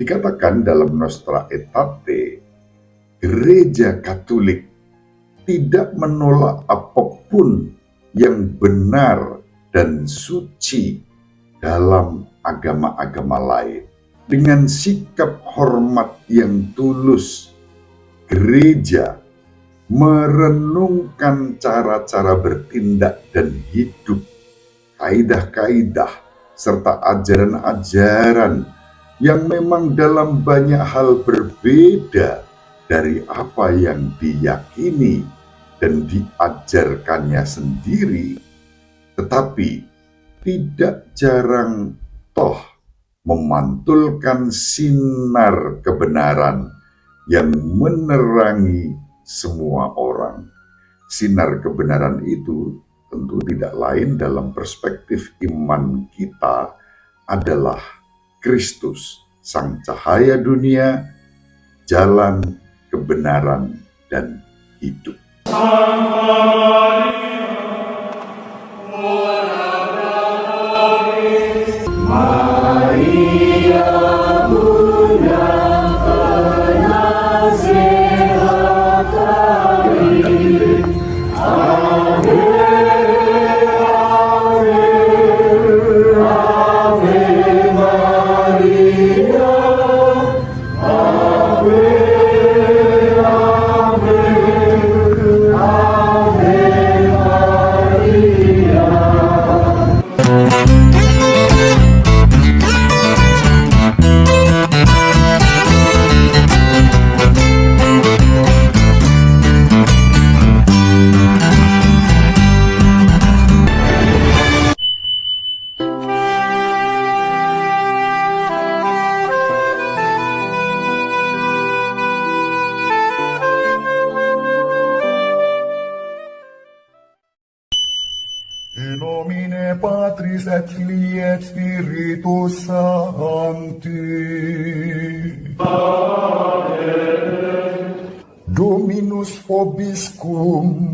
Dikatakan dalam Nostra Aetate, Gereja Katolik tidak menolak apapun yang benar dan suci dalam agama-agama lain. Dengan sikap hormat yang tulus, gereja merenungkan cara-cara bertindak dan hidup, kaidah-kaidah, serta ajaran-ajaran yang memang dalam banyak hal berbeda dari apa yang diyakini dan diajarkannya sendiri, tetapi tidak jarang toh memantulkan sinar kebenaran yang menerangi semua orang. Sinar kebenaran itu tentu tidak lain dalam perspektif iman kita adalah Kristus, Sang Cahaya Dunia, jalan, kebenaran, dan hidup. In nomine Patris et Filii et Spiritus Sancti. Amen. Dominus vobiscum.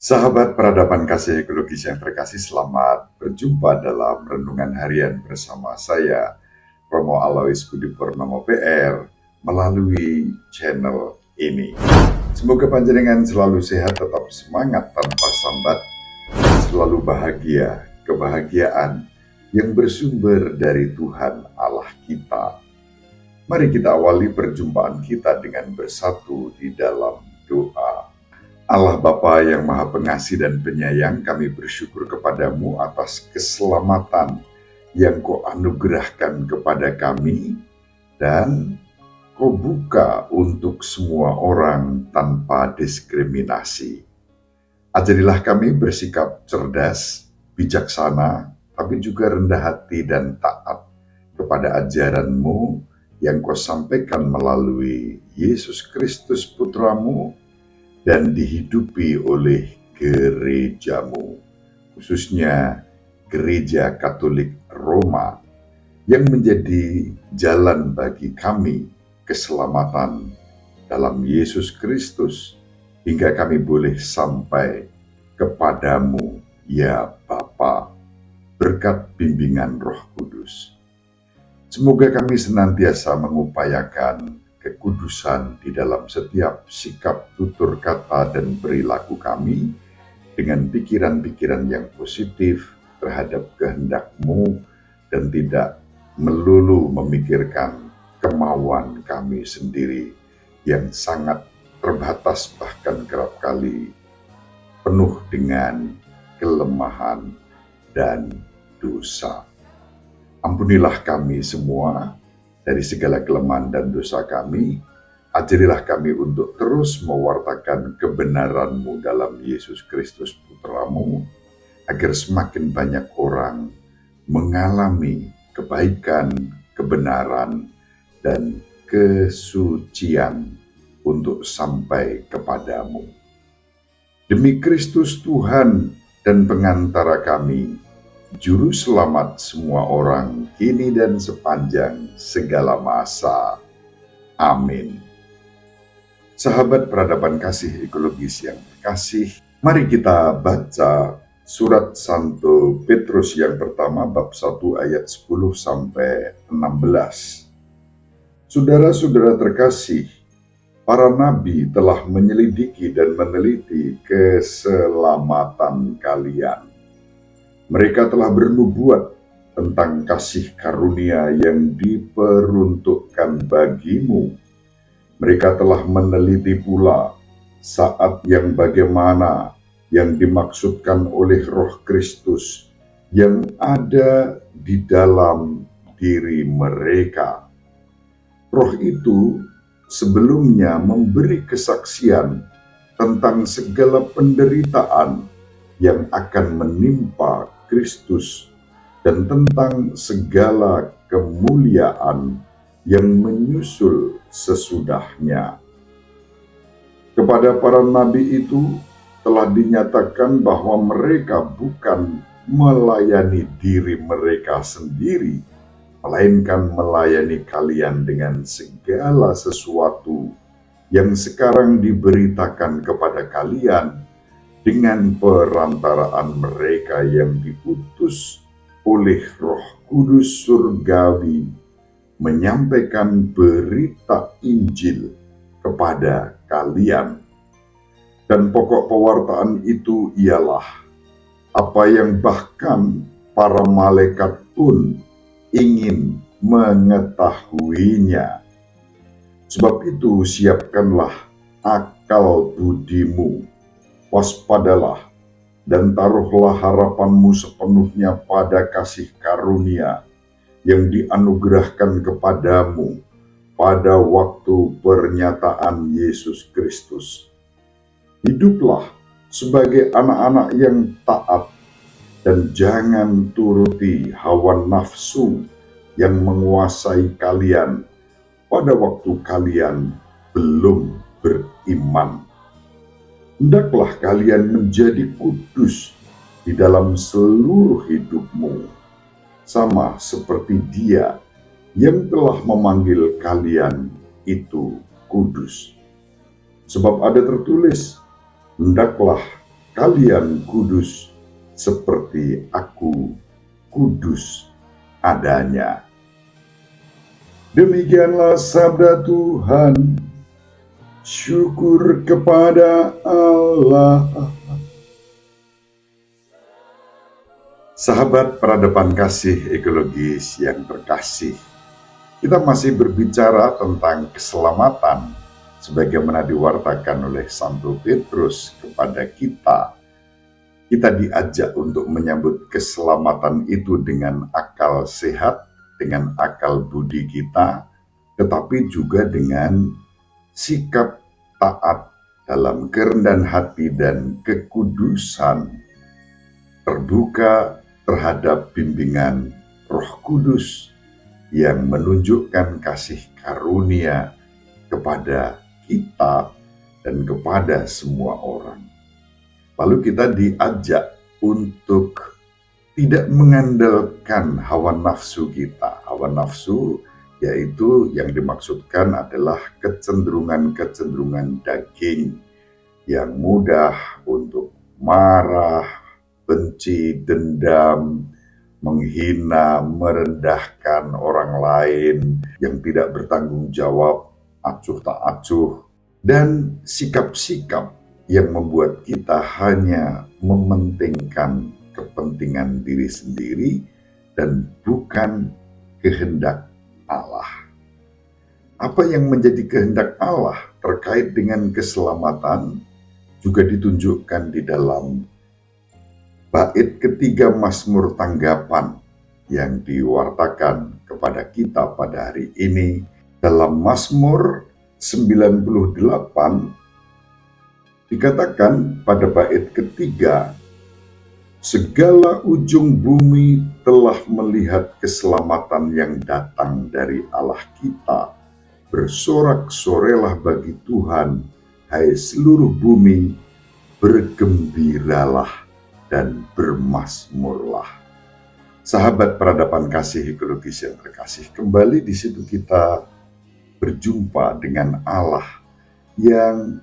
Sahabat peradaban kasih ekologis yang terkasih, selamat berjumpa dalam Renungan Harian bersama saya, Romo Alois Budi Purnomo PR, melalui channel ini. Semoga panjenengan selalu sehat, tetap semangat tanpa sambat, dan selalu bahagia, kebahagiaan yang bersumber dari Tuhan Allah kita. Mari kita awali perjumpaan kita dengan bersatu di dalam doa. Allah Bapa yang Maha Pengasih dan Penyayang, kami bersyukur kepadamu atas keselamatan yang Kau anugerahkan kepada kami, dan Kau buka untuk semua orang tanpa diskriminasi. Ajarilah kami bersikap cerdas, bijaksana, tapi juga rendah hati dan taat kepada ajaran-Mu yang Kau sampaikan melalui Yesus Kristus Putra-Mu dan dihidupi oleh gereja-Mu, khususnya Gereja Katolik Roma, yang menjadi jalan bagi kami keselamatan dalam Yesus Kristus, hingga kami boleh sampai kepadamu, ya Bapa, berkat bimbingan Roh Kudus. Semoga kami senantiasa mengupayakan kekudusan di dalam setiap sikap, tutur kata, dan perilaku kami, dengan pikiran-pikiran yang positif terhadap kehendak-Mu, dan tidak melulu memikirkan kemauan kami sendiri yang sangat terbatas, bahkan kerap kali penuh dengan kelemahan dan dosa. Ampunilah kami semua dari segala kelemahan dan dosa kami. Ajarilah kami untuk terus mewartakan kebenaran-Mu dalam Yesus Kristus Putra-Mu, agar semakin banyak orang mengalami kebaikan, kebenaran, dan kesucian untuk sampai kepadamu. Demi Kristus Tuhan dan pengantara kami, Juru Selamat semua orang, kini dan sepanjang segala masa. Amin. Sahabat peradaban kasih ekologis yang terkasih, mari kita baca Surat Santo Petrus yang pertama bab 1 ayat 10 sampai 16. Saudara-saudara terkasih, para nabi telah menyelidiki dan meneliti keselamatan kalian. Mereka telah bernubuat tentang kasih karunia yang diperuntukkan bagimu. Mereka telah meneliti pula saat yang bagaimana yang dimaksudkan oleh Roh Kristus yang ada di dalam diri mereka. Roh itu sebelumnya memberi kesaksian tentang segala penderitaan yang akan menimpa Kristus dan tentang segala kemuliaan yang menyusul sesudahnya. Kepada para nabi itu telah dinyatakan bahwa mereka bukan melayani diri mereka sendiri, melainkan melayani kalian dengan segala sesuatu yang sekarang diberitakan kepada kalian dengan perantaraan mereka yang diutus oleh Roh Kudus surgawi menyampaikan berita Injil kepada kalian. Dan pokok pewartaan itu ialah apa yang bahkan para malaikat pun ingin mengetahuinya. Sebab itu siapkanlah akal budimu, waspadalah, dan taruhlah harapanmu sepenuhnya pada kasih karunia yang dianugerahkan kepadamu pada waktu pernyataan Yesus Kristus. Hiduplah sebagai anak-anak yang taat dan jangan turuti hawa nafsu yang menguasai kalian pada waktu kalian belum beriman. Hendaklah kalian menjadi kudus di dalam seluruh hidupmu, sama seperti Dia yang telah memanggil kalian itu kudus. Sebab ada tertulis, hendaklah kalian kudus seperti aku kudus adanya. Demikianlah sabda Tuhan. Syukur kepada Allah. Sahabat peradaban kasih ekologis yang terkasih, kita masih berbicara tentang keselamatan sebagaimana diwartakan oleh Santo Petrus kepada kita. Kita diajak untuk menyambut keselamatan itu dengan akal sehat, dengan akal budi kita, tetapi juga dengan sikap taat dalam kerendahan hati dan kekudusan, terbuka terhadap bimbingan Roh Kudus yang menunjukkan kasih karunia kepada kita dan kepada semua orang. Lalu kita diajak untuk tidak mengandalkan hawa nafsu kita. Hawa nafsu yaitu yang dimaksudkan adalah kecenderungan-kecenderungan daging yang mudah untuk marah, benci, dendam, menghina, merendahkan orang lain yang tidak bertanggung jawab, acuh tak acuh, dan sikap-sikap yang membuat kita hanya mementingkan kepentingan diri sendiri dan bukan kehendak Allah. Apa yang menjadi kehendak Allah terkait dengan keselamatan juga ditunjukkan di dalam bait ketiga Mazmur tanggapan yang diwartakan kepada kita pada hari ini. Dalam Mazmur 98 dikatakan pada bait ketiga, segala ujung bumi telah melihat keselamatan yang datang dari Allah kita. Bersorak-sorelah bagi Tuhan, hai seluruh bumi, bergembiralah dan bermazmurlah. Sahabat peradaban kasih ekologis yang terkasih, kembali di situ kita berjumpa dengan Allah yang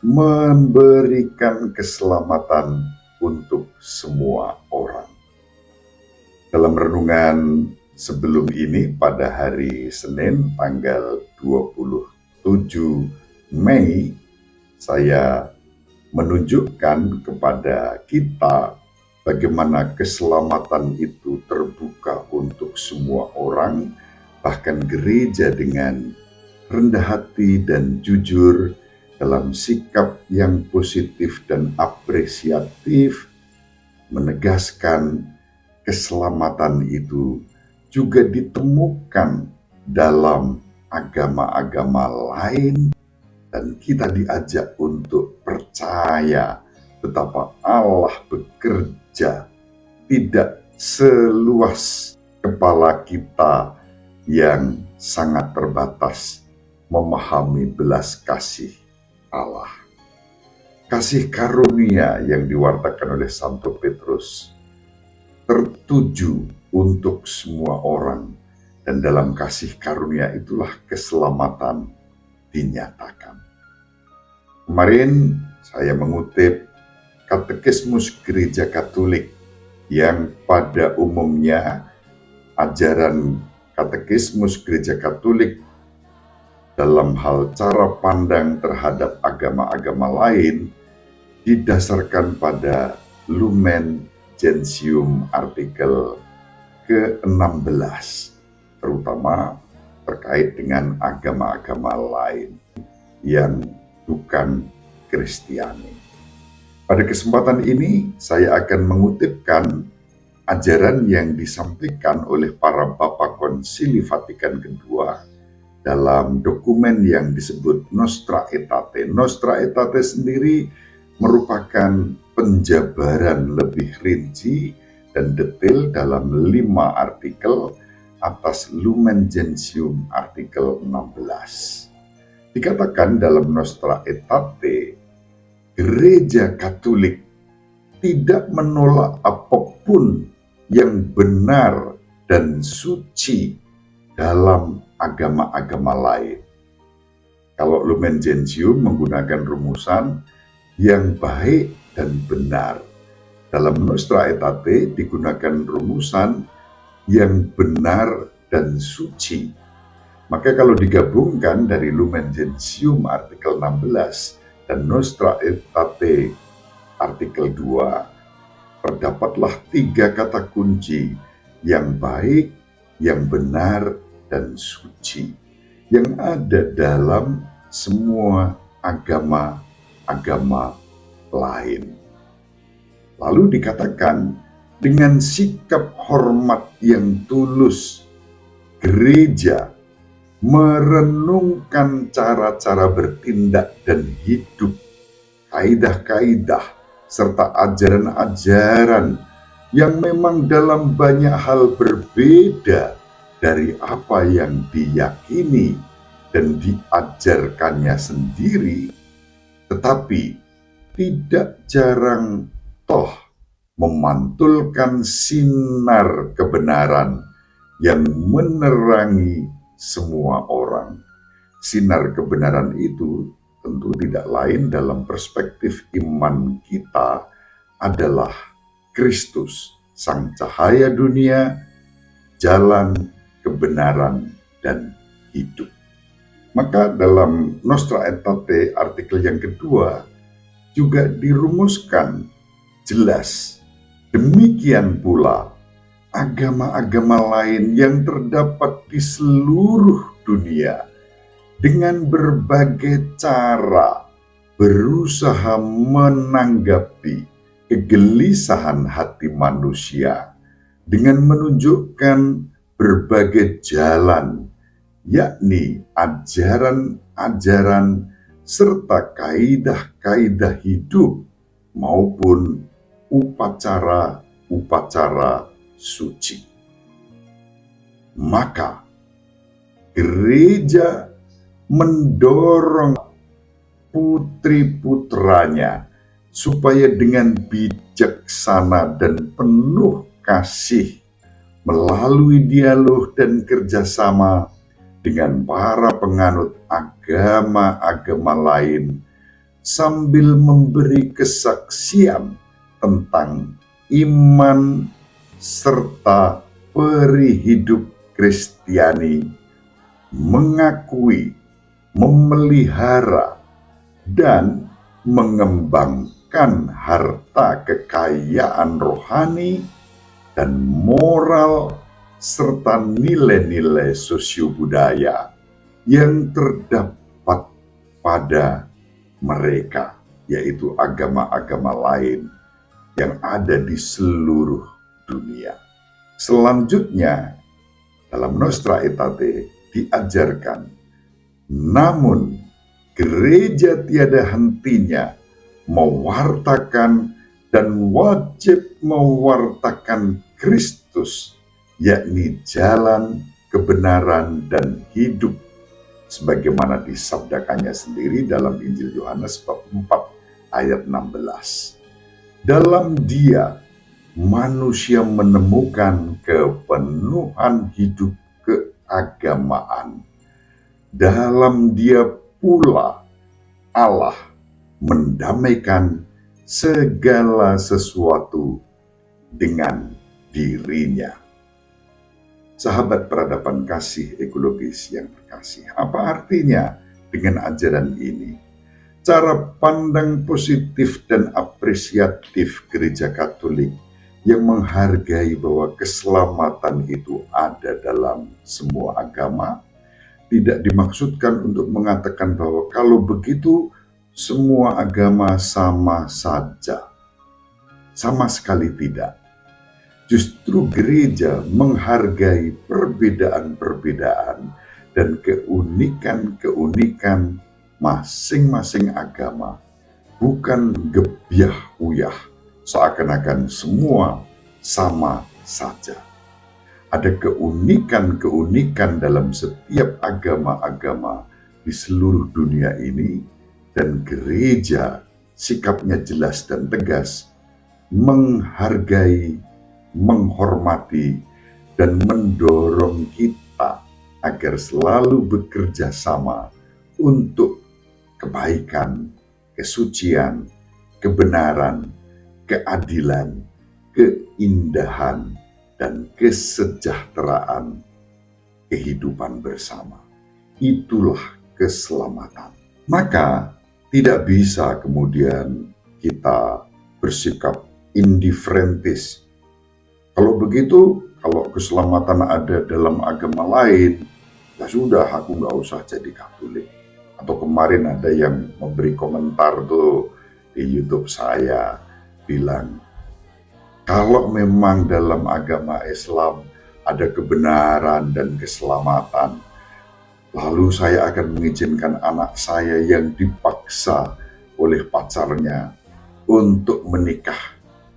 memberikan keselamatan untuk semua orang. Dalam renungan sebelum ini pada hari Senin tanggal 27 Mei, saya menunjukkan kepada kita bagaimana keselamatan itu terbuka untuk semua orang, bahkan gereja dengan rendah hati dan jujur dalam sikap yang positif dan apresiatif menegaskan keselamatan itu juga ditemukan dalam agama-agama lain, dan kita diajak untuk percaya betapa Allah bekerja tidak seluas kepala kita yang sangat terbatas memahami belas kasih Allah. Kasih karunia yang diwartakan oleh Santo Petrus tertuju untuk semua orang, dan dalam kasih karunia itulah keselamatan dinyatakan. Kemarin saya mengutip Katekismus Gereja Katolik yang pada umumnya ajaran Katekismus Gereja Katolik dalam hal cara pandang terhadap agama-agama lain didasarkan pada Lumen Gentium artikel ke-16, terutama terkait dengan agama-agama lain yang bukan Kristiani. Pada kesempatan ini saya akan mengutipkan ajaran yang disampaikan oleh para Bapa Konsili Vatikan II dalam dokumen yang disebut Nostra Aetate. Nostra Aetate sendiri merupakan penjabaran lebih rinci dan detail dalam 5 artikel atas Lumen Gentium artikel 16. Dikatakan dalam Nostra Aetate, Gereja Katolik tidak menolak apapun yang benar dan suci dalam agama-agama lain. Kalau Lumen Gentium menggunakan rumusan yang baik dan benar. Dalam Nostra Aetate digunakan rumusan yang benar dan suci. Maka kalau digabungkan dari Lumen Gentium artikel 16 dan Nostra Aetate artikel 2, terdapatlah 3 kata kunci yang baik, yang benar, dan suci yang ada dalam semua agama lain. Lalu dikatakan dengan sikap hormat yang tulus, gereja merenungkan cara-cara bertindak dan hidup, kaidah-kaidah, serta ajaran-ajaran yang memang dalam banyak hal berbeda dari apa yang diyakini dan diajarkannya sendiri, tetapi tidak jarang toh memantulkan sinar kebenaran yang menerangi semua orang. Sinar kebenaran itu tentu tidak lain dalam perspektif iman kita adalah Kristus, Sang Cahaya Dunia, jalan, kebenaran, dan hidup. Maka dalam Nostra Aetate artikel yang kedua juga dirumuskan jelas, demikian pula agama-agama lain yang terdapat di seluruh dunia dengan berbagai cara berusaha menanggapi kegelisahan hati manusia dengan menunjukkan berbagai jalan, yakni ajaran-ajaran serta kaidah-kaidah hidup maupun upacara-upacara suci. Maka gereja mendorong putri-putranya supaya dengan bijaksana dan penuh kasih melalui dialog dan kerjasama dengan para penganut agama-agama lain sambil memberi kesaksian tentang iman serta peri hidup Kristiani, mengakui, memelihara, dan mengembangkan harta kekayaan rohani dan moral serta nilai-nilai sosiobudaya yang terdapat pada mereka, yaitu agama-agama lain yang ada di seluruh dunia. Selanjutnya, dalam Nostra Aetate diajarkan, namun gereja tiada hentinya mewartakan dan wajib mewartakan Kristus, yakni jalan, kebenaran, dan hidup, sebagaimana disabdakannya sendiri dalam Injil Yohanes bab 4 ayat 16. Dalam Dia, manusia menemukan kepenuhan hidup keagamaan. Dalam Dia pula Allah mendamaikan segala sesuatu dengan dirinya. Sahabat peradaban kasih ekologis yang terkasih, apa artinya dengan ajaran ini? Cara pandang positif dan apresiatif Gereja Katolik yang menghargai bahwa keselamatan itu ada dalam semua agama, tidak dimaksudkan untuk mengatakan bahwa kalau begitu semua agama sama saja. Sama sekali tidak. Justru gereja menghargai perbedaan-perbedaan dan keunikan-keunikan masing-masing agama, bukan gebyah-uyah seakan-akan semua sama saja. Ada keunikan-keunikan dalam setiap agama-agama di seluruh dunia ini, dan gereja sikapnya jelas dan tegas, menghargai, menghormati, dan mendorong kita agar selalu bekerja sama untuk kebaikan, kesucian, kebenaran, keadilan, keindahan, dan kesejahteraan kehidupan bersama. Itulah keselamatan. Maka tidak bisa kemudian kita bersikap indiferentis. Kalau begitu, kalau keselamatan ada dalam agama lain, ya sudah, aku nggak usah jadi Katolik. Atau kemarin ada yang memberi komentar tuh di YouTube saya, bilang, kalau memang dalam agama Islam ada kebenaran dan keselamatan, lalu saya akan mengizinkan anak saya yang dipaksa oleh pacarnya untuk menikah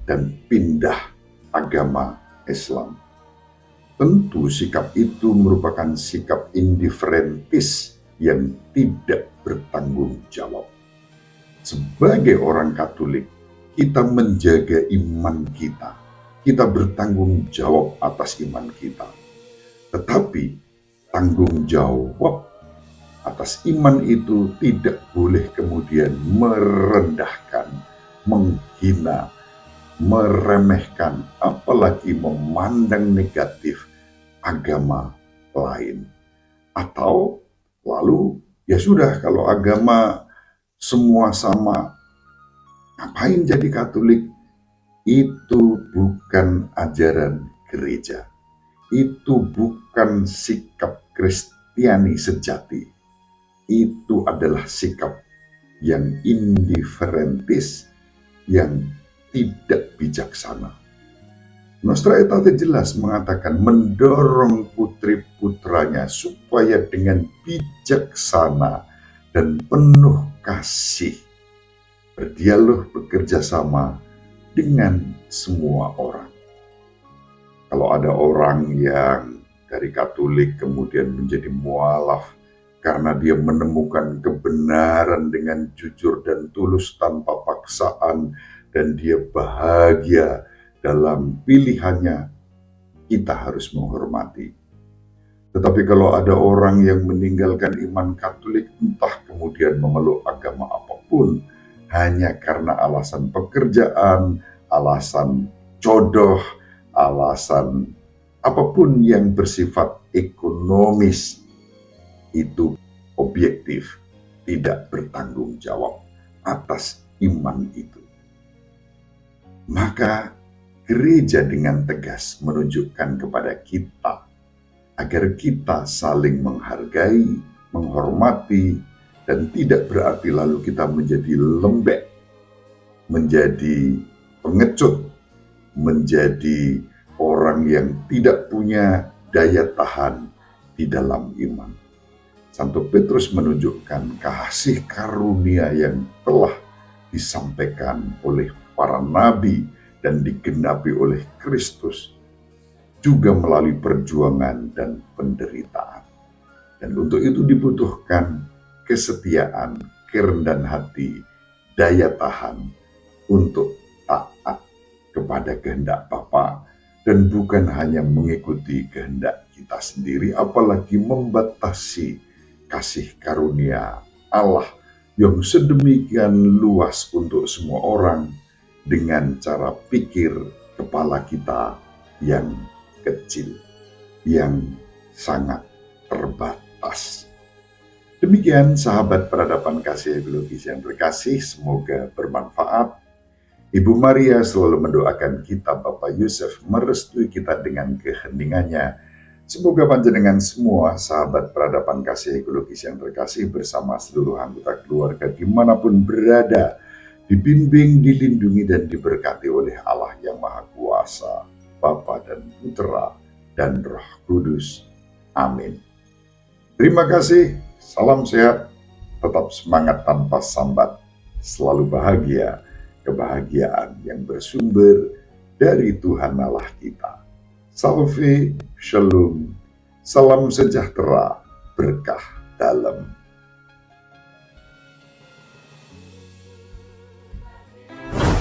dan pindah agama Islam. Tentu sikap itu merupakan sikap indiferentis yang tidak bertanggung jawab. Sebagai orang Katolik, kita menjaga iman kita. Kita bertanggung jawab atas iman kita. Tetapi tanggung jawab atas iman itu tidak boleh kemudian merendahkan, menghina, meremehkan, apalagi memandang negatif agama lain. Atau lalu ya sudah, kalau agama semua sama, ngapain jadi Katolik? Itu bukan ajaran gereja. Itu bukan sikap Kristiani sejati. Itu adalah sikap yang indiferentis, yang tidak bijaksana. Nostra Aetate jelas mengatakan mendorong putri-putranya supaya dengan bijaksana dan penuh kasih berdialog, bekerja sama dengan semua orang. Kalau ada orang yang dari Katolik kemudian menjadi mualaf karena dia menemukan kebenaran dengan jujur dan tulus tanpa paksaan, dan dia bahagia dalam pilihannya, kita harus menghormati. Tetapi kalau ada orang yang meninggalkan iman Katolik, entah kemudian memeluk agama apapun, hanya karena alasan pekerjaan, alasan jodoh, alasan apapun yang bersifat ekonomis itu objektif, tidak bertanggung jawab atas iman itu. Maka gereja dengan tegas menunjukkan kepada kita agar kita saling menghargai, menghormati, dan tidak berarti lalu kita menjadi lembek, menjadi pengecut, menjadi orang yang tidak punya daya tahan di dalam iman. Santo Petrus menunjukkan kasih karunia yang telah disampaikan oleh para nabi dan digenapi oleh Kristus, juga melalui perjuangan dan penderitaan. Dan untuk itu dibutuhkan kesetiaan, kerendahan hati, daya tahan untuk taat kepada kehendak Bapa, dan bukan hanya mengikuti kehendak kita sendiri, apalagi membatasi kasih karunia Allah yang sedemikian luas untuk semua orang dengan cara pikir kepala kita yang kecil, yang sangat terbatas. Demikian sahabat peradaban kasih ekologis yang terkasih, semoga bermanfaat. Ibu Maria selalu mendoakan kita, Bapak Yusuf merestui kita dengan keheningannya. Semoga panjenengan semua sahabat peradaban kasih ekologis yang terkasih bersama seluruh anggota keluarga dimanapun berada, dibimbing, dilindungi, dan diberkati oleh Allah yang Maha Kuasa, Bapa dan Putra dan Roh Kudus. Amin. Terima kasih, salam sehat, tetap semangat tanpa sambat, selalu bahagia, kebahagiaan yang bersumber dari Tuhan Allah kita. Salve, shalom, salam sejahtera, berkah dalam.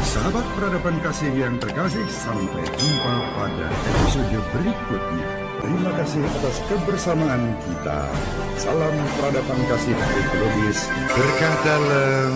Sahabat peradaban kasih yang terkasih, sampai jumpa pada episode berikutnya. Terima kasih atas kebersamaan kita. Salam peradaban kasih ekologis, berkah dalam.